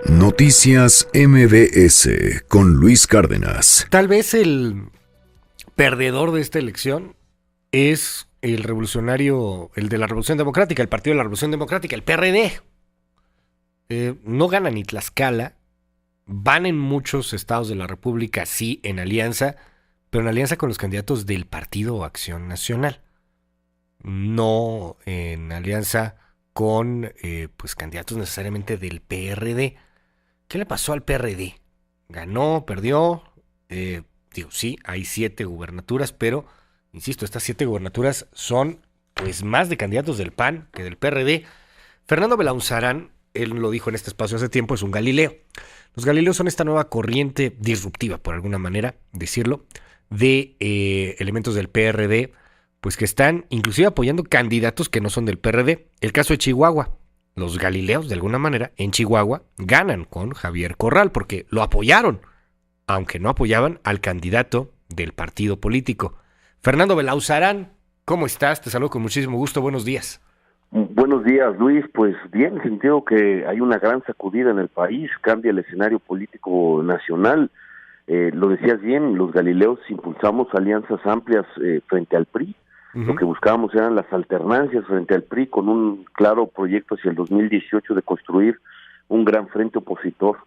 Noticias MBS con Luis Cárdenas. Tal vez el perdedor de esta elección es el revolucionario, el de la Revolución Democrática, el Partido de la Revolución Democrática, el PRD. No gana ni Tlaxcala, van en muchos estados de la República, sí, en alianza, pero en alianza con los candidatos del Partido Acción Nacional, no en alianza con pues candidatos necesariamente del PRD. ¿Qué le pasó al PRD? Ganó, perdió, sí, hay 7 gubernaturas, pero, insisto, estas 7 gubernaturas son pues más de candidatos del PAN que del PRD. Fernando Belauzarán, él lo dijo en este espacio hace tiempo, es un Galileo. Los Galileos son esta nueva corriente disruptiva, por alguna manera decirlo, de elementos del PRD, pues que están inclusive apoyando candidatos que no son del PRD. El caso de Chihuahua. Los Galileos, de alguna manera, en Chihuahua, ganan con Javier Corral porque lo apoyaron, aunque no apoyaban al candidato del partido político. Fernando Belauzarán, ¿cómo estás? Te saludo con muchísimo gusto. Buenos días. Buenos días, Luis. Pues bien, en el sentido que hay una gran sacudida en el país, cambia el escenario político nacional. Lo decías bien, los Galileos impulsamos alianzas amplias frente al PRI. Uh-huh. Lo que buscábamos eran las alternancias frente al PRI con un claro proyecto hacia el 2018 de construir un gran frente opositor.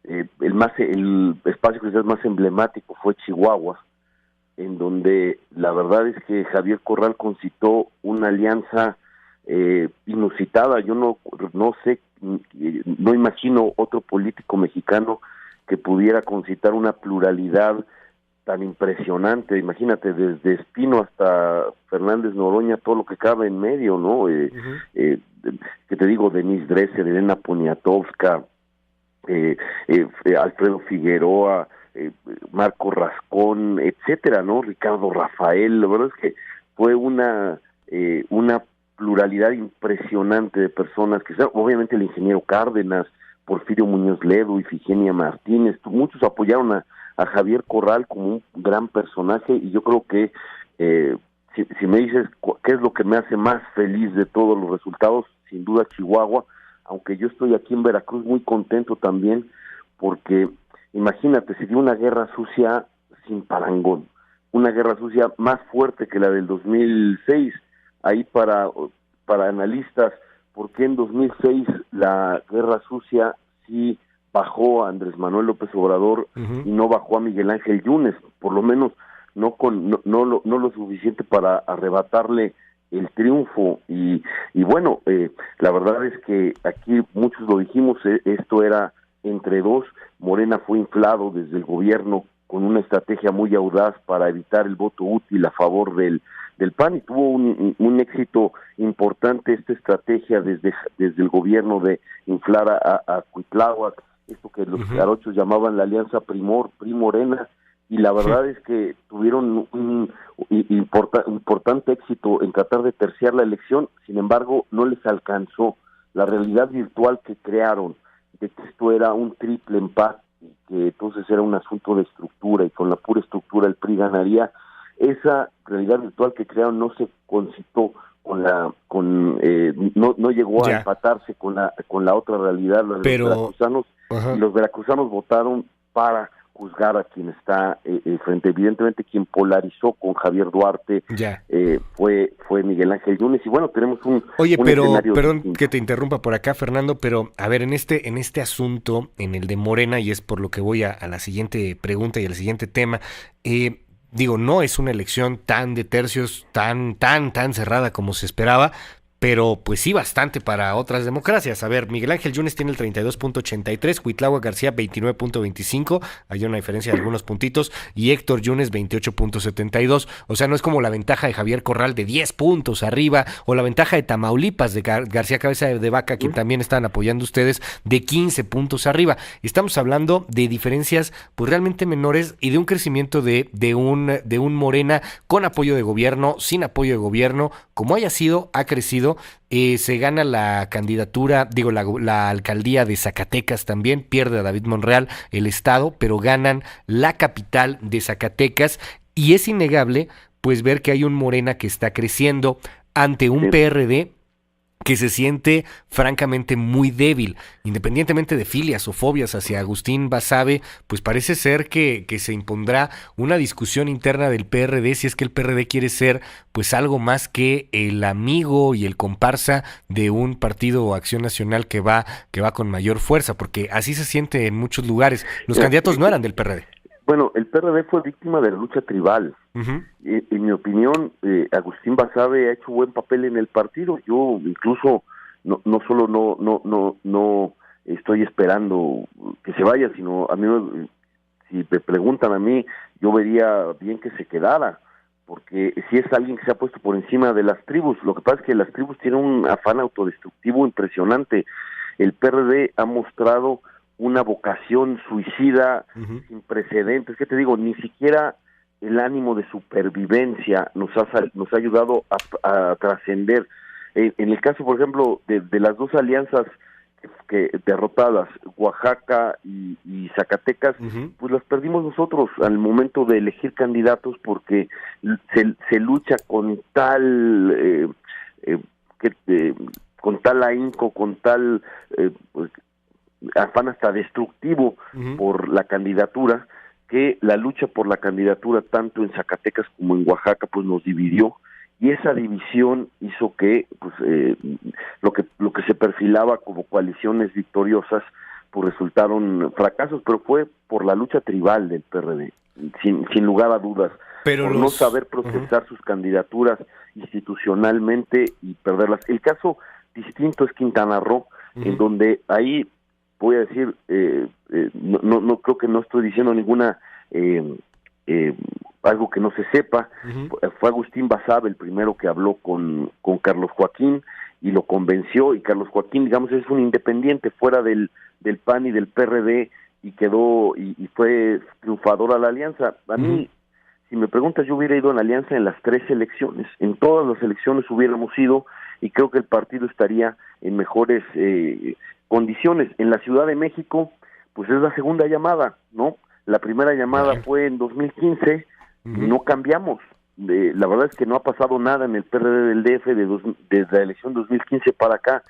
El espacio quizás más emblemático fue Chihuahua, en donde la verdad es que Javier Corral concitó una alianza inusitada. Yo no sé, no imagino otro político mexicano que pudiera concitar una pluralidad tan impresionante. Imagínate, desde Espino hasta Fernández Noroña, todo lo que cabe en medio, ¿no? ¿Qué te digo? Denise Dresser, Elena Poniatowska, Alfredo Figueroa, Marco Rascón, etcétera, ¿no? Ricardo Rafael. La verdad es que fue una pluralidad impresionante de personas, que obviamente el ingeniero Cárdenas, Porfirio Muñoz Ledo, Ifigenia Martínez, muchos apoyaron a Javier Corral como un gran personaje, y yo creo que si me dices qué es lo que me hace más feliz de todos los resultados, sin duda Chihuahua, aunque yo estoy aquí en Veracruz muy contento también, porque imagínate, se dio una guerra sucia sin parangón, una guerra sucia más fuerte que la del 2006, ahí para analistas, porque en 2006 la guerra sucia sí bajó a Andrés Manuel López Obrador, uh-huh, y no bajó a Miguel Ángel Yunes, por lo menos no lo suficiente para arrebatarle el triunfo, y bueno, la verdad es que aquí muchos lo dijimos, esto era entre dos. Morena fue inflado desde el gobierno con una estrategia muy audaz para evitar el voto útil a favor del PAN, y tuvo un éxito importante esta estrategia desde el gobierno de inflar a Cuitláhuac, esto que los jarochos llamaban la alianza PRI-Morena, y la verdad es que tuvieron un importante éxito en tratar de terciar la elección. Sin embargo, no les alcanzó. La realidad virtual que crearon de que esto era un triple empate, que entonces era un asunto de estructura, y con la pura estructura el PRI ganaría, esa realidad virtual que crearon no se concitó no llegó a empatarse con la otra realidad, los veracruzanos, y los veracruzanos votaron para juzgar a quien está frente. Evidentemente quien polarizó con Javier Duarte fue Miguel Ángel Yunes, y bueno, tenemos un pero perdón distinto. Que te interrumpa por acá, Fernando, pero a ver, en este asunto, en el de Morena, y es por lo que voy a la siguiente pregunta y al siguiente tema, no es una elección tan de tercios, tan cerrada como se esperaba, pero pues sí bastante para otras democracias. A ver, Miguel Ángel Yunes tiene el 32.83, Cuitláhuac García 29.25, hay una diferencia de algunos puntitos, y Héctor Yunes 28.72, o sea, no es como la ventaja de Javier Corral de 10 puntos arriba, o la ventaja de Tamaulipas de García Cabeza de Vaca, quien también están apoyando ustedes, de 15 puntos arriba. Estamos hablando de diferencias pues realmente menores, y de un crecimiento de un Morena con apoyo de gobierno, sin apoyo de gobierno, como haya sido, ha crecido. Se gana la candidatura, la alcaldía de Zacatecas también, pierde a David Monreal el estado, pero ganan la capital de Zacatecas, y es innegable pues ver que hay un Morena que está creciendo ante un PRD que se siente francamente muy débil, independientemente de filias o fobias hacia Agustín Basabe, pues parece ser que se impondrá una discusión interna del PRD si es que el PRD quiere ser pues algo más que el amigo y el comparsa de un partido o Acción Nacional que va con mayor fuerza, porque así se siente en muchos lugares. Los candidatos no eran del PRD. Bueno, el PRD fue víctima de la lucha tribal. Uh-huh. En mi opinión, Agustín Basabe ha hecho buen papel en el partido. Yo incluso no solo no estoy esperando que se vaya, sino a mí, si me preguntan a mí, yo vería bien que se quedara, porque si es alguien que se ha puesto por encima de las tribus. Lo que pasa es que las tribus tienen un afán autodestructivo impresionante. El PRD ha mostrado una vocación suicida sin precedentes. ¿Qué te digo? Ni siquiera el ánimo de supervivencia nos ha ayudado a trascender. En el caso, por ejemplo, de las dos alianzas que derrotadas, Oaxaca y Zacatecas, pues las perdimos nosotros al momento de elegir candidatos, porque se lucha con tal con tal ahínco, con tal afán hasta destructivo por la candidatura, que la lucha por la candidatura tanto en Zacatecas como en Oaxaca pues nos dividió, y esa división hizo que pues lo que se perfilaba como coaliciones victoriosas pues resultaron fracasos, pero fue por la lucha tribal del PRD, sin lugar a dudas, pero por no saber procesar sus candidaturas institucionalmente y perderlas. El caso distinto es Quintana Roo, en donde ahí voy a decir, no creo que no estoy diciendo ninguna algo que no se sepa. Fue Agustín Basabe el primero que habló con Carlos Joaquín y lo convenció, y Carlos Joaquín, digamos, es un independiente fuera del PAN y del PRD, y quedó y fue triunfador a la alianza. A mí, si me preguntas, yo hubiera ido en la alianza en las 3 elecciones, en todas las elecciones hubiéramos ido, y creo que el partido estaría en mejores condiciones. En la Ciudad de México, pues es la segunda llamada, ¿no? La primera llamada fue en 2015, no cambiamos. La verdad es que no ha pasado nada en el PRD del DF desde la elección 2015 para acá.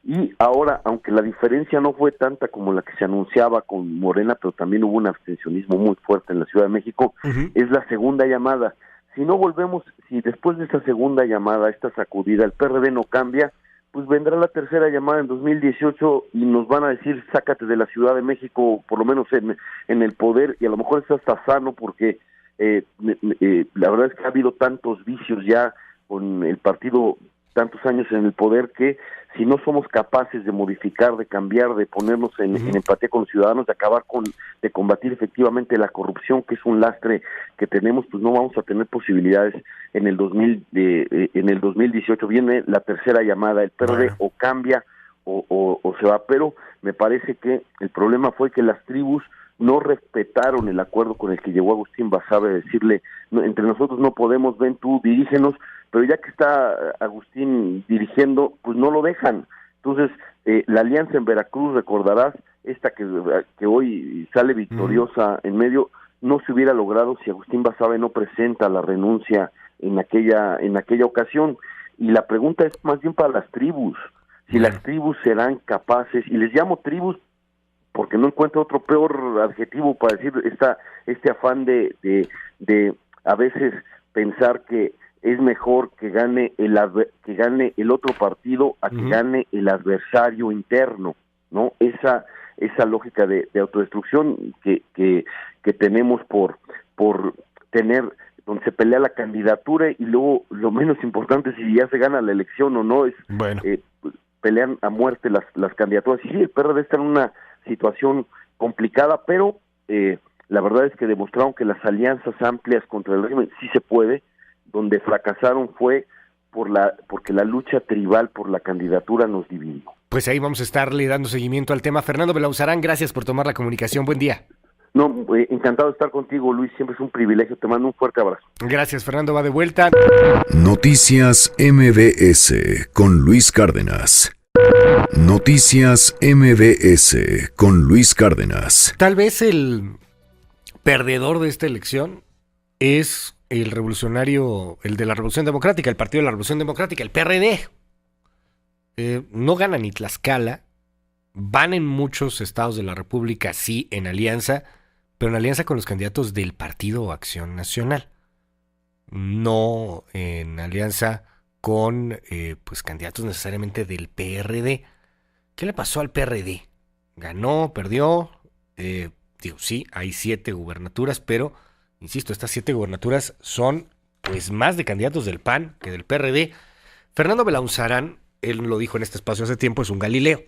Y ahora, aunque la diferencia no fue tanta como la que se anunciaba con Morena, pero también hubo un abstencionismo muy fuerte en la Ciudad de México, es la segunda llamada. Si no volvemos, si después de esa segunda llamada, esta sacudida, el PRD no cambia, pues vendrá la tercera llamada en 2018 y nos van a decir, sácate de la Ciudad de México, por lo menos en el poder, y a lo mejor eso está sano, porque la verdad es que ha habido tantos vicios ya con el partido, tantos años en el poder, que si no somos capaces de modificar, de cambiar, de ponernos en empatía con los ciudadanos, de acabar de combatir efectivamente la corrupción, que es un lastre que tenemos, pues no vamos a tener posibilidades en el 2018. Viene la tercera llamada, el PRD o cambia o se va, pero me parece que el problema fue que las tribus no respetaron el acuerdo con el que llegó Agustín Basabe, decirle, entre nosotros no podemos, ven tú, dirígenos, pero ya que está Agustín dirigiendo, pues no lo dejan. Entonces, la alianza en Veracruz, recordarás, esta que hoy sale victoriosa en medio, no se hubiera logrado si Agustín Basabe no presenta la renuncia en aquella ocasión. Y la pregunta es más bien para las tribus, si las tribus serán capaces, y les llamo tribus porque no encuentro otro peor adjetivo para decir este afán de a veces pensar que es mejor que gane el otro partido a que gane el adversario interno, ¿no? Esa lógica de autodestrucción que tenemos por tener, donde se pelea la candidatura, y luego lo menos importante si ya se gana la elección o no, es pelean a muerte las candidaturas. Y sí, el PRD está en una situación complicada, pero la verdad es que demostraron que las alianzas amplias contra el régimen sí se puede. Donde fracasaron fue porque la lucha tribal por la candidatura nos dividió. Pues ahí vamos a estarle dando seguimiento al tema. Fernando Belauzarán, gracias por tomar la comunicación. Buen día. No, encantado de estar contigo, Luis. Siempre es un privilegio. Te mando un fuerte abrazo. Gracias, Fernando. Va de vuelta. Noticias MBS con Luis Cárdenas. Noticias MBS con Luis Cárdenas. Tal vez el perdedor de esta elección es el revolucionario, el de la Revolución Democrática, el Partido de la Revolución Democrática, el PRD. No gana ni Tlaxcala, van en muchos estados de la República, sí, en alianza, pero en alianza con los candidatos del Partido Acción Nacional, no en alianza con pues candidatos necesariamente del PRD. ¿Qué le pasó al PRD? Ganó, perdió, sí, hay 7 gubernaturas, pero, insisto, estas 7 gubernaturas son pues más de candidatos del PAN que del PRD. Fernando Belaunzarán, él lo dijo en este espacio hace tiempo, es un Galileo.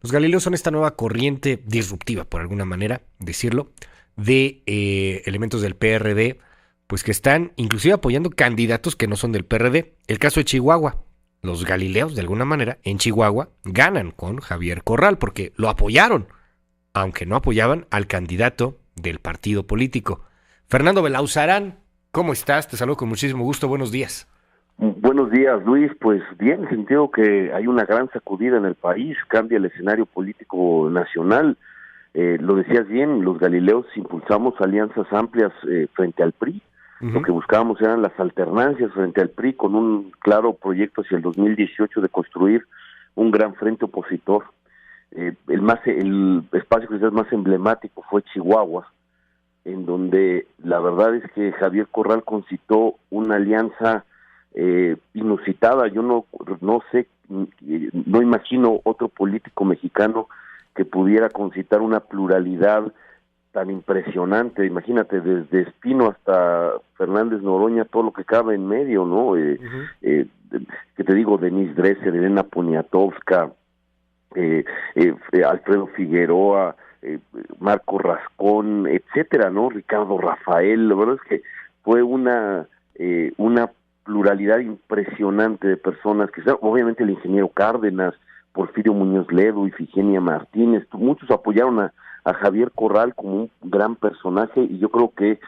Los Galileos son esta nueva corriente disruptiva, por alguna manera decirlo, de elementos del PRD, pues que están inclusive apoyando candidatos que no son del PRD. El caso de Chihuahua. Los Galileos, de alguna manera, en Chihuahua, ganan con Javier Corral, porque lo apoyaron, aunque no apoyaban al candidato del partido político. Fernando Belaunzarán, ¿cómo estás? Te saludo con muchísimo gusto, buenos días. Buenos días, Luis. Pues bien, en el sentido que hay una gran sacudida en el país, cambia el escenario político nacional. Lo decías bien, los Galileos impulsamos alianzas amplias frente al PRI. Lo que buscábamos eran las alternancias frente al PRI con un claro proyecto hacia el 2018 de construir un gran frente opositor. El espacio quizás más emblemático fue Chihuahua, en donde la verdad es que Javier Corral concitó una alianza inusitada. Yo no sé, no imagino otro político mexicano que pudiera concitar una pluralidad tan impresionante. Imagínate, desde Espino hasta Fernández Noroña, todo lo que cabe en medio, ¿no? ¿Qué te digo? Denise Dresser, Elena Poniatowska, Alfredo Figueroa, Marco Rascón, etcétera, ¿no? Ricardo Rafael. La verdad es que fue una pluralidad impresionante de personas, que obviamente el ingeniero Cárdenas, Porfirio Muñoz Ledo, Ifigenia Martínez, muchos apoyaron a Javier Corral como un gran personaje, y yo creo que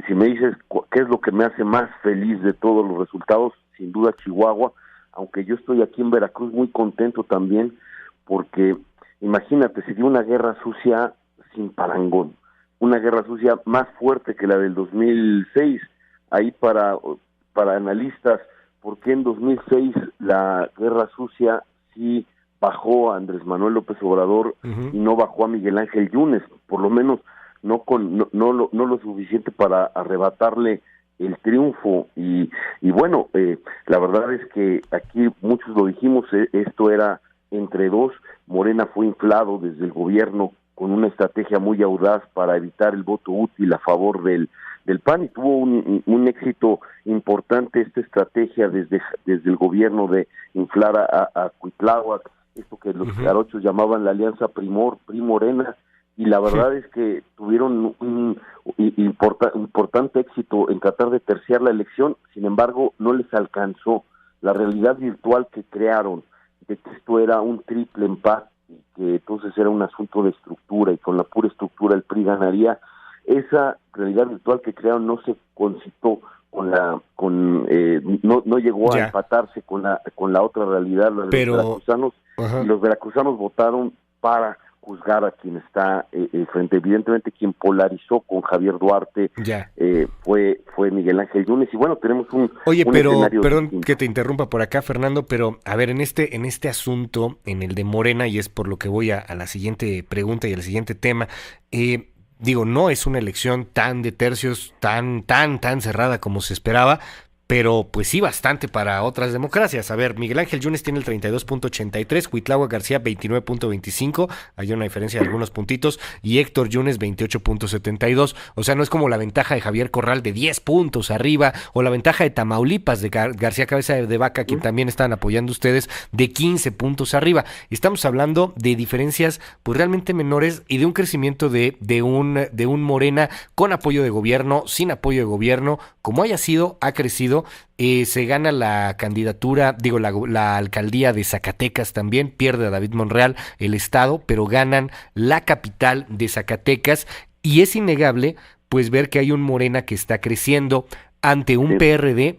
si me dices qué es lo que me hace más feliz de todos los resultados, sin duda Chihuahua, aunque yo estoy aquí en Veracruz muy contento también, porque imagínate, se dio una guerra sucia sin parangón, una guerra sucia más fuerte que la del 2006, ahí para analistas, ¿por qué en 2006 la guerra sucia sí bajó a Andrés Manuel López Obrador y no bajó a Miguel Ángel Yunes? Por lo menos no lo suficiente para arrebatarle el triunfo. Y bueno, la verdad es que aquí muchos lo dijimos, esto era entre dos. Morena fue inflado desde el gobierno con una estrategia muy audaz para evitar el voto útil a favor del PAN, y tuvo un éxito importante esta estrategia desde el gobierno de inflar a Cuitláhuac, esto que los jarochos llamaban la alianza PRI-Morena, y la verdad es que tuvieron un importante éxito en tratar de terciar la elección. Sin embargo, no les alcanzó. La realidad virtual que crearon, de que esto era un triple empate, y que entonces era un asunto de estructura, y con la pura estructura el PRI ganaría, esa realidad virtual que crearon no se concitó no llegó a empatarse con la otra realidad. Los veracruzanos votaron para juzgar a quien está frente. Evidentemente quien polarizó con Javier Duarte fue Miguel Ángel Yunes, y bueno, tenemos un escenario perdón distinto. Que te interrumpa por acá, Fernando, pero a ver, en este asunto, en el de Morena, y es por lo que voy a la siguiente pregunta y al siguiente tema, no es una elección tan de tercios, tan cerrada como se esperaba, pero pues sí bastante para otras democracias. A ver, Miguel Ángel Yunes tiene el 32.83, Cuitláhuac García 29.25, hay una diferencia de algunos puntitos, y Héctor Yunes 28.72. O sea, no es como la ventaja de Javier Corral de 10 puntos arriba, o la ventaja de Tamaulipas de García Cabeza de Vaca, quien también están apoyando ustedes, de 15 puntos arriba. Estamos hablando de diferencias pues realmente menores, y de un crecimiento de un Morena con apoyo de gobierno, sin apoyo de gobierno, como haya sido, ha crecido. Se gana la candidatura, la alcaldía de Zacatecas también, pierde a David Monreal el estado, pero ganan la capital de Zacatecas, y es innegable pues ver que hay un Morena que está creciendo ante un PRD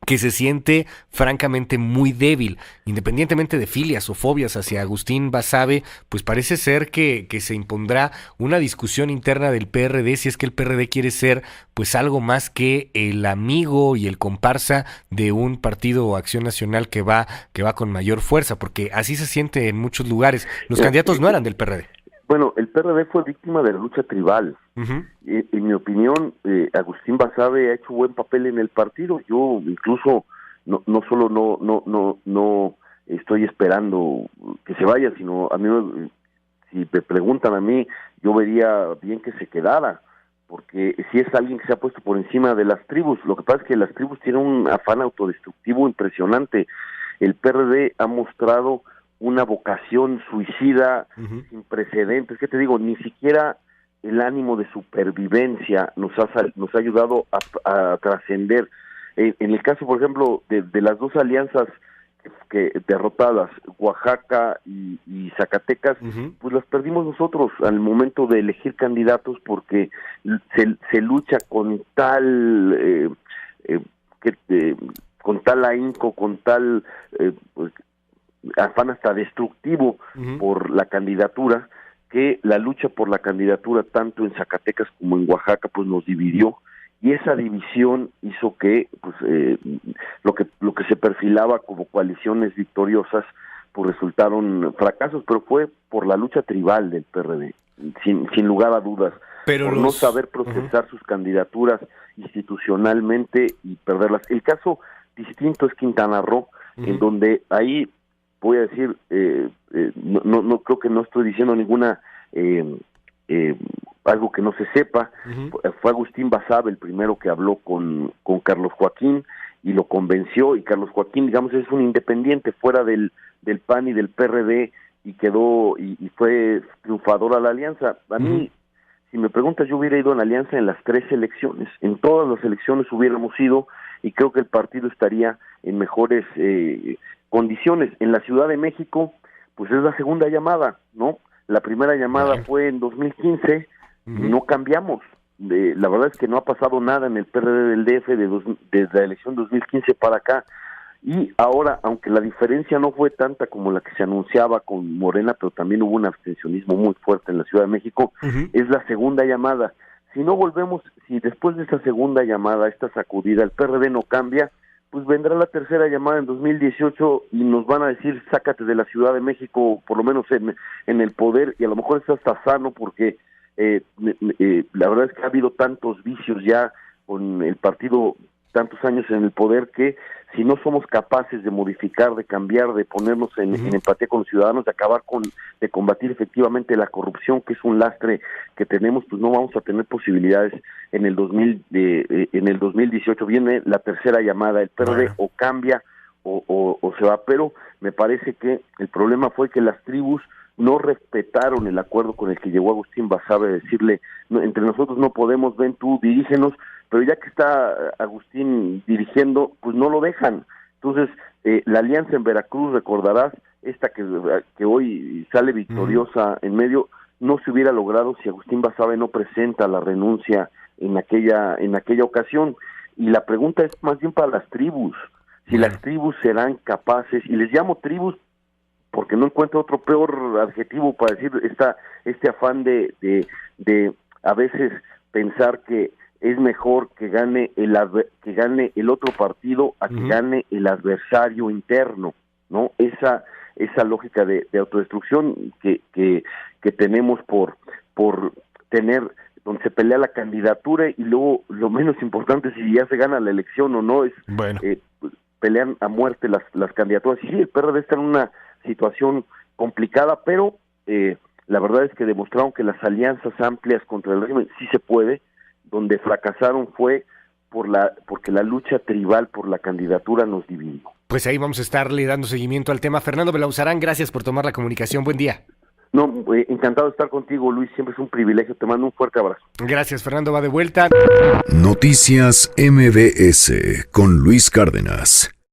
que se siente francamente muy débil, independientemente de filias o fobias hacia Agustín Basabe, pues parece ser que se impondrá una discusión interna del PRD si es que el PRD quiere ser pues algo más que el amigo y el comparsa de un partido o Acción Nacional que va con mayor fuerza, porque así se siente en muchos lugares. Los candidatos no eran del PRD. Bueno, el PRD fue víctima de la lucha tribal. Uh-huh. En mi opinión, Agustín Basabe ha hecho buen papel en el partido. Yo incluso no solo no estoy esperando que se vaya, sino a mí, si me preguntan a mí, yo vería bien que se quedara, porque si es alguien que se ha puesto por encima de las tribus. Lo que pasa es que las tribus tienen un afán autodestructivo impresionante. El PRD ha mostrado una vocación suicida sin precedentes. ¿Qué te digo? Ni siquiera el ánimo de supervivencia nos ha ayudado a trascender. En el caso, por ejemplo, de las dos alianzas que derrotadas, Oaxaca y Zacatecas, pues las perdimos nosotros al momento de elegir candidatos, porque se lucha con tal con tal ahínco, con tal pues, afán hasta destructivo por la candidatura, que la lucha por la candidatura tanto en Zacatecas como en Oaxaca pues nos dividió, y esa división hizo que pues lo que se perfilaba como coaliciones victoriosas pues resultaron fracasos, pero fue por la lucha tribal del PRD, sin lugar a dudas, por no saber procesar sus candidaturas institucionalmente y perderlas. El caso distinto es Quintana Roo, en donde ahí voy a decir, no creo que no estoy diciendo ninguna algo que no se sepa. Fue Agustín Basabe el primero que habló con Carlos Joaquín y lo convenció, y Carlos Joaquín, digamos, es un independiente fuera del PAN y del PRD, y quedó y fue triunfador a la alianza. A mí, si me preguntas, yo hubiera ido en alianza en las 3 elecciones, en todas las elecciones hubiéramos ido, y creo que el partido estaría en mejores condiciones. En la Ciudad de México, pues es la segunda llamada, ¿no? La primera llamada fue en 2015, no cambiamos. La verdad es que no ha pasado nada en el PRD del DF desde la elección 2015 para acá. Y ahora, aunque la diferencia no fue tanta como la que se anunciaba con Morena, pero también hubo un abstencionismo muy fuerte en la Ciudad de México, es la segunda llamada. Si no volvemos, si después de esta segunda llamada, esta sacudida, el PRD no cambia, pues vendrá la tercera llamada en 2018 y nos van a decir, sácate de la Ciudad de México, por lo menos en el poder, y a lo mejor eso está sano, porque la verdad es que ha habido tantos vicios ya con el partido, tantos años en el poder, que si no somos capaces de modificar, de cambiar, de ponernos en empatía con los ciudadanos, de combatir efectivamente la corrupción, que es un lastre que tenemos, pues no vamos a tener posibilidades en el 2018. Viene la tercera llamada, el PRD o cambia o se va, pero me parece que el problema fue que las tribus no respetaron el acuerdo con el que llegó Agustín Basabe, decirle, no, entre nosotros no podemos, ven tú, dirígenos, pero ya que está Agustín dirigiendo, pues no lo dejan. Entonces, la alianza en Veracruz, recordarás, esta que hoy sale victoriosa en medio, no se hubiera logrado si Agustín Basabe no presenta la renuncia en aquella ocasión. Y la pregunta es más bien para las tribus, si las tribus serán capaces, y les llamo tribus porque no encuentro otro peor adjetivo para decir este afán de a veces pensar que es mejor que gane el otro partido a que gane el adversario interno, ¿no? Esa lógica de autodestrucción que tenemos por tener, donde se pelea la candidatura, y luego lo menos importante si ya se gana la elección o no, es pelean a muerte las candidaturas. Y sí, el PRD está en una situación complicada, pero la verdad es que demostraron que las alianzas amplias contra el régimen sí se puede. Donde fracasaron fue porque la lucha tribal por la candidatura nos dividió. Pues ahí vamos a estarle dando seguimiento al tema. Fernando Belauzarán, gracias por tomar la comunicación. Buen día. No, encantado de estar contigo, Luis. Siempre es un privilegio. Te mando un fuerte abrazo. Gracias, Fernando. Va de vuelta. Noticias MBS con Luis Cárdenas.